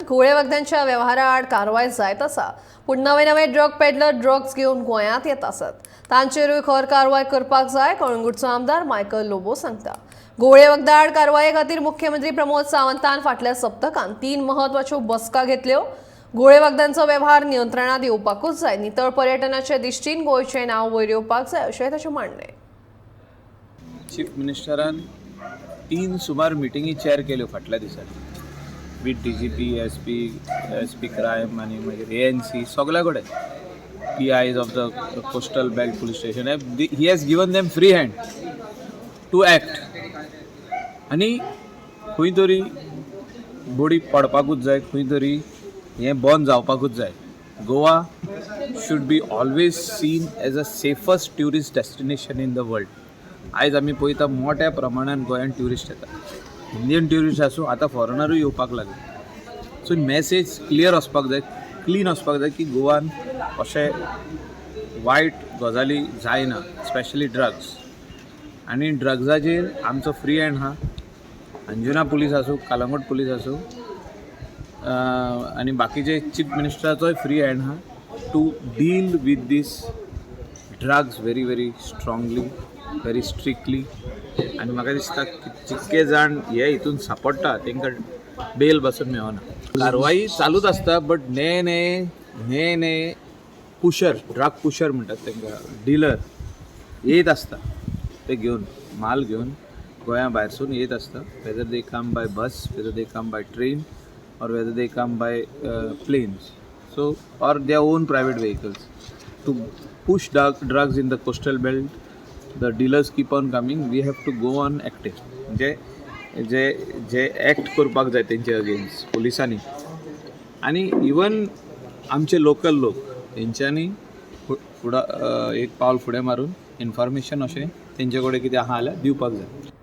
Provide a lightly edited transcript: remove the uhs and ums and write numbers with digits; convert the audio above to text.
घोळे वखदांच्या व्यवहाराआड कारवाय जायत आसा, पूण नवे नवे ड्रग पेडलर ड्रग्स घेवन गोंयांत येत आसात. तांचेरूय खर कारवाय करपाक जाय, कळंगूटचो आमदार मायकल लोबो सांगता. घोळे वखदा आड कारवाये खातीर मुख्यमंत्री प्रमोद सावंतान फाटल्या सप्तकांत 3 म्हत्वाच्यो बसका घेतल्यो. घोळे वखदांचो वेव्हार नियंत्रणात येवपाकूच जाय, नितळ पर्यटनाचे दिश्टीन गोंयचें नांव वयर येवपाक जाय अशें ताचें म्हणणें. चीफ मिनिस्टरान 3 सुमार मिटिंगी चॅर केल्यो फाटल्या दिसांनी विथ DGP, SP क्रायम आनी मागीर ANC सगळ्या कडेन PIs of the coastal belt police station. He has given them free hand to act आनी खंय तरी बोडी पडपाकूच जाय, खंय तरी हें बंद जावपाकूच जाय. Goa should be always seen as a safest tourist destination in the world. आयज आमी पळयता मोठ्या प्रमाणात गोंयांत ट्युरिस्ट येता, इंडियन ट्युरिस्ट आसूं आतां फॉरेनरूय येवपाक लागले. सो मॅसेज क्लियर वचपाक जाय, क्लीन वचपाक जाय की गोवान अशे वायट गजाली जायना, स्पेशली ड्रग्स. आनी ड्रग्साचेर आमचो फ्री हँड आहा. अंजुना पुलीस आसूं, कलंगूट पुलीस आसूं आनी बाकीचे चीफ मिनिस्टराचोय फ्री हँड आहा to deal with this drugs very very strongly, very strictly. आनी म्हाका दिसता जितके जाण हे हितून सांपडटा तांकां बेल बसून मेळना. कारवाई चालूच आसता, बट ने पुशर, ड्रग पुशर म्हणटात तांकां, डिलर येत आसता, ते घेवन माल घेवन गोंया भायरसून येत आसता. Whether they come by bus, whether they come by train, or whether they come by planes, so or their own private vehicles to push drugs in the coastal belt. The dealers keep on coming. We have to go on active. जे act करपाक जाय तेंचे against पुलिसांनी आनी even आमचे local लोक तेंच्यांनी फुडा एक पावल फुडें मारून इन्फॉर्मेशन अशें तेंचे कडेन कितें आहा जाल्यार दिवपाक जाय.